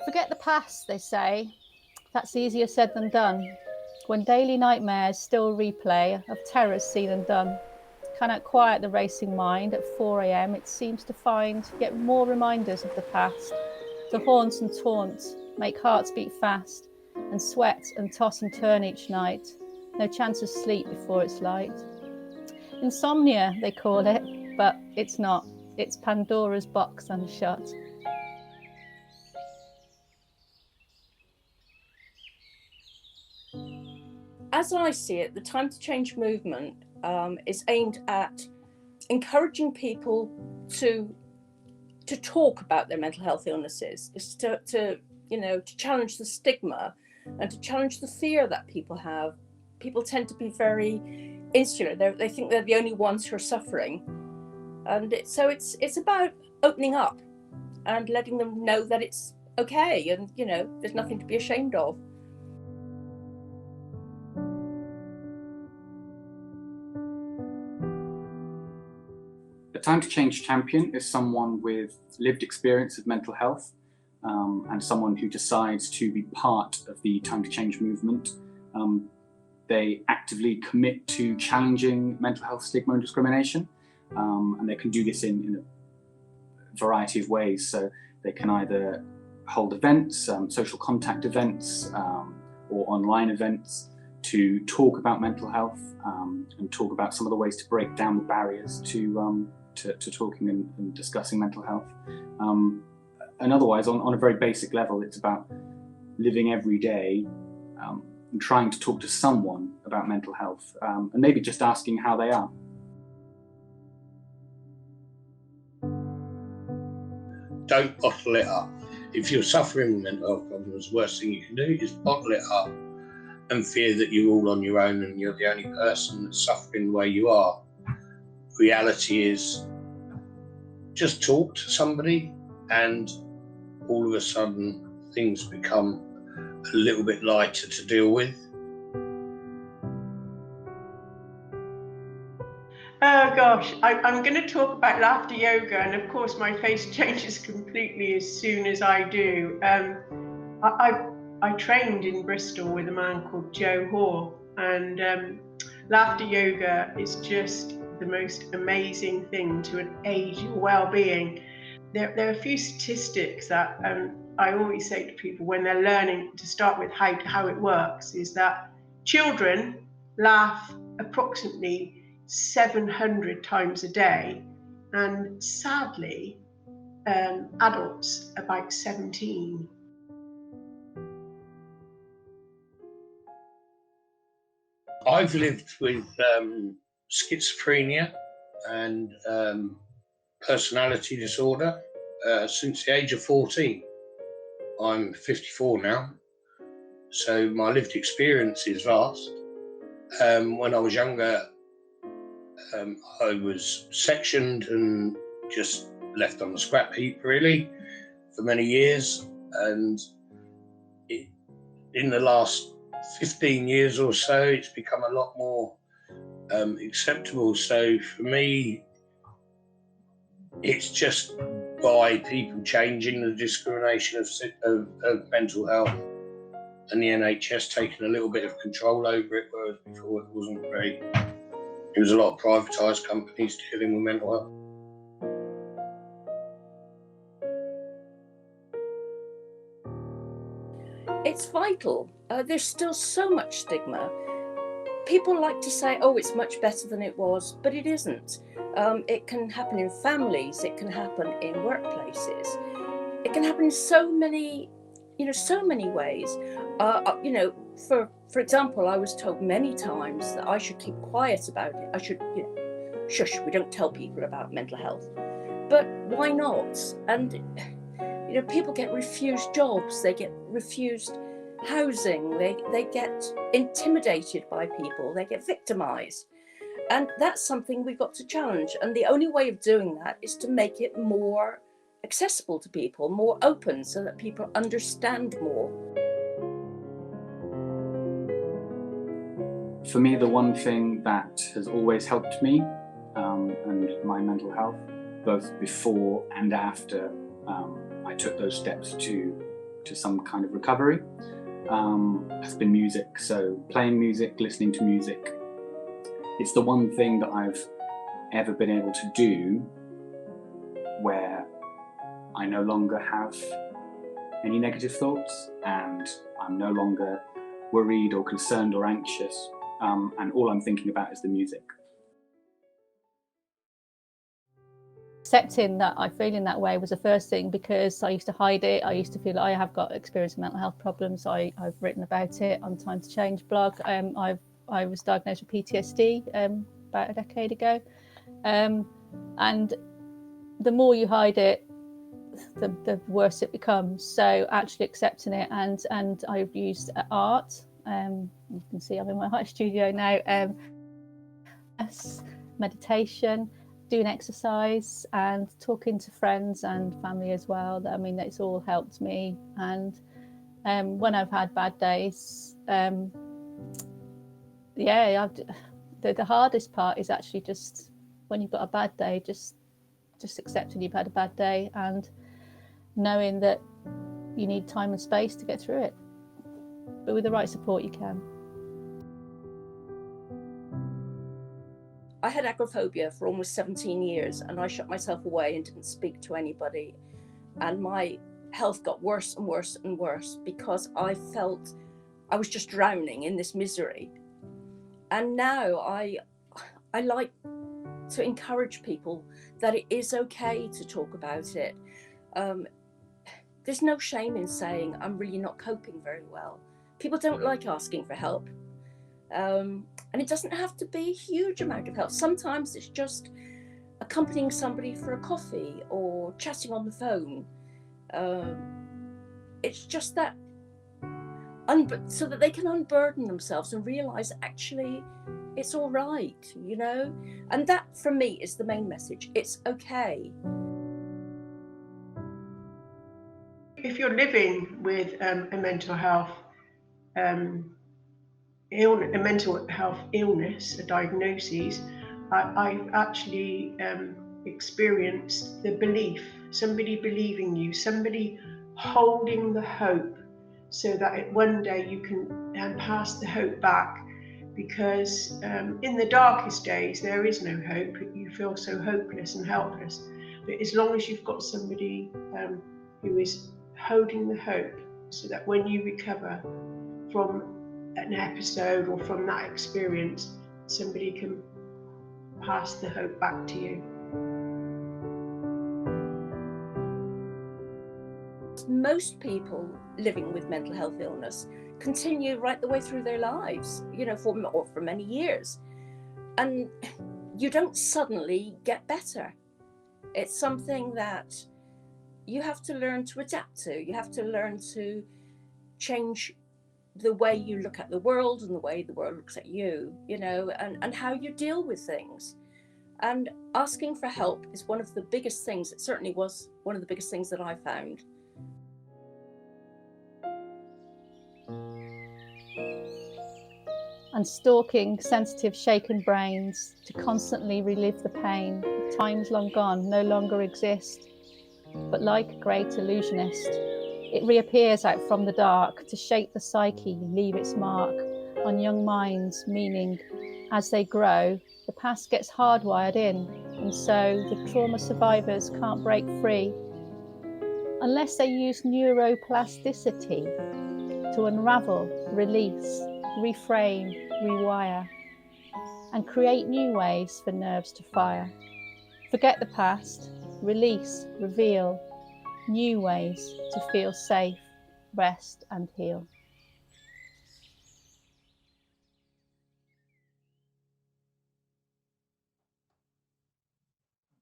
Forget the past, they say. That's easier said than done. When daily nightmares still replay of terrors seen and done. Cannot quiet the racing mind at 4 a.m. It seems to find yet more reminders of the past. To haunt and taunt, make hearts beat fast, and sweat and toss and turn each night. No chance of sleep before it's light. Insomnia, they call it, but it's not. It's Pandora's box unshut. As I see it, the Time to Change movement is aimed at encouraging people to talk about their mental health illnesses, is to challenge the stigma and to challenge the fear that people have. People tend to be very insular. They think they're the only ones who are suffering, and so it's about opening up and letting them know that it's okay, and there's nothing to be ashamed of. A Time to Change champion is someone with lived experience of mental health and someone who decides to be part of the Time to Change movement. They actively commit to challenging mental health stigma and discrimination, and they can do this in a variety of ways. So they can either hold events, social contact events, or online events to talk about mental health and talk about some of the ways to break down the barriers to talking and discussing mental health. And otherwise, on a very basic level, it's about living every day and trying to talk to someone about mental health, and maybe just asking how they are. Don't bottle it up. If you're suffering with mental health problems, the worst thing you can do is bottle it up and fear that you're all on your own and you're the only person that's suffering the way you are. Reality is, just talk to somebody and all of a sudden things become a little bit lighter to deal with. Oh gosh, I'm going to talk about laughter yoga, and of course my face changes completely as soon as I do. I trained in Bristol with a man called Joe Hoare, and laughter yoga is just the most amazing thing to aid your well-being. There are a few statistics that I always say to people when they're learning, to start with how it works, is that children laugh approximately 700 times a day, and sadly adults about 17. I've lived with schizophrenia and personality disorder since the age of 14. I'm 54 now, so my lived experience is vast. When I was younger, I was sectioned and just left on the scrap heap, really, for many years. And in the last 15 years or so, it's become a lot more acceptable. So for me, it's just by people changing the discrimination of mental health and the NHS taking a little bit of control over it, whereas before it wasn't great. It was a lot of privatised companies dealing with mental health. It's vital. There's still so much stigma. People like to say, oh, it's much better than it was, but it isn't. It can happen in families, it can happen in workplaces. It can happen in so many ways. For example, I was told many times that I should keep quiet about it. I should, shush, we don't tell people about mental health. But why not? And, people get refused jobs, they get refused housing, they get intimidated by people, they get victimised. And that's something we've got to challenge. And the only way of doing that is to make it more accessible to people, more open, so that people understand more. For me, the one thing that has always helped me and my mental health, both before and after I took those steps to to some kind of recovery has been music. So playing music, listening to music. It's the one thing that I've ever been able to do where I no longer have any negative thoughts, and I'm no longer worried or concerned or anxious, and all I'm thinking about is the music. Accepting that I feel in that way was the first thing, because I used to hide it. I used to feel like I have got experience of mental health problems. I've written about it on Time to Change blog. I was diagnosed with PTSD about a decade ago, and the more you hide it, the worse it becomes. So actually accepting it, and I've used art. You can see I'm in my art studio now. Meditation, doing exercise, and talking to friends and family as well. I mean, it's all helped me. And when I've had bad days, the hardest part is actually just when you've got a bad day, just accepting you've had a bad day and knowing that you need time and space to get through it. But with the right support, you can. I had agoraphobia for almost 17 years, and I shut myself away and didn't speak to anybody. And my health got worse and worse and worse because I felt I was just drowning in this misery. And now I like to encourage people that it is okay to talk about it. There's no shame in saying I'm really not coping very well. People don't like asking for help. And it doesn't have to be a huge amount of help. Sometimes it's just accompanying somebody for a coffee or chatting on the phone. It's just that, so that they can unburden themselves and realise actually it's all right, you know? And that for me is the main message. It's okay. If you're living with a mental health illness, a diagnosis, I've actually experienced the belief, somebody believing you, somebody holding the hope so that one day you can pass the hope back. Because in the darkest days, there is no hope. You feel so hopeless and helpless. But as long as you've got somebody who is holding the hope, so that when you recover from an episode or from that experience, somebody can pass the hope back to you. Most people living with mental health illness continue right the way through their lives, you know, for many years. And you don't suddenly get better. It's something that you have to learn to adapt to. You have to learn to change the way you look at the world and the way the world looks at you, you know, and how you deal with things. And asking for help is one of the biggest things. It certainly was one of the biggest things that I found. And stalking sensitive, shaken brains to constantly relive the pain of times long gone no longer exist. But like a great illusionist, it reappears out from the dark to shape the psyche, leave its mark on young minds, meaning as they grow, the past gets hardwired in, and so the trauma survivors can't break free unless they use neuroplasticity to unravel, release, reframe, rewire, and create new ways for nerves to fire. Forget the past, release, reveal new ways to feel safe, rest, and heal.